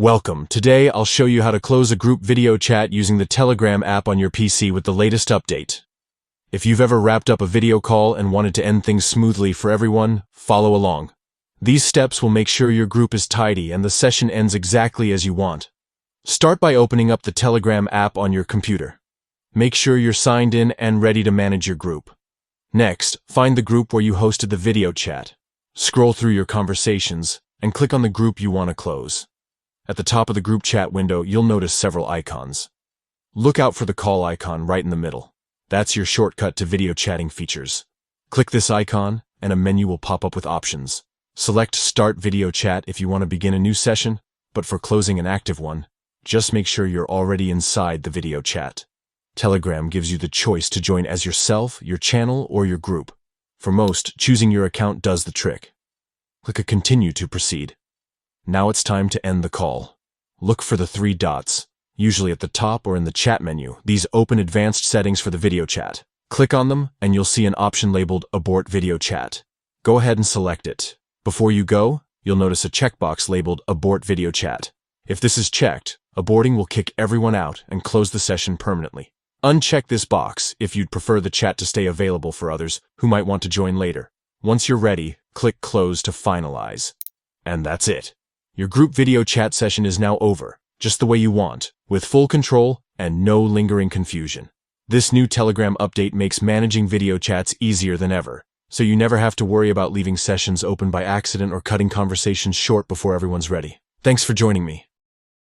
Welcome. Today, I'll show you how to close a group video chat using the Telegram app on your PC with the latest update. If you've ever wrapped up a video call and wanted to end things smoothly for everyone, follow along. These steps will make sure your group is tidy and the session ends exactly as you want. Start by opening up the Telegram app on your computer. Make sure you're signed in and ready to manage your group. Next, find the group where you hosted the video chat. Scroll through your conversations and click on the group you want to close. At the top of the group chat window, you'll notice several icons. Look out for the call icon right in the middle. That's your shortcut to video chatting features. Click this icon, and a menu will pop up with options. Select Start Video Chat if you want to begin a new session, but for closing an active one, just make sure you're already inside the video chat. Telegram gives you the choice to join as yourself, your channel, or your group. For most, choosing your account does the trick. Click a Continue to proceed. Now it's time to end the call. Look for the three dots, usually at the top or in the chat menu. These open advanced settings for the video chat. Click on them and you'll see an option labeled Abort Video Chat. Go ahead and select it. Before you go, you'll notice a checkbox labeled Abort Video Chat. If this is checked, aborting will kick everyone out and close the session permanently. Uncheck this box if you'd prefer the chat to stay available for others who might want to join later. Once you're ready, click Close to finalize. And that's it. Your group video chat session is now over, just the way you want, with full control and no lingering confusion. This new Telegram update makes managing video chats easier than ever, so you never have to worry about leaving sessions open by accident or cutting conversations short before everyone's ready. Thanks for joining me.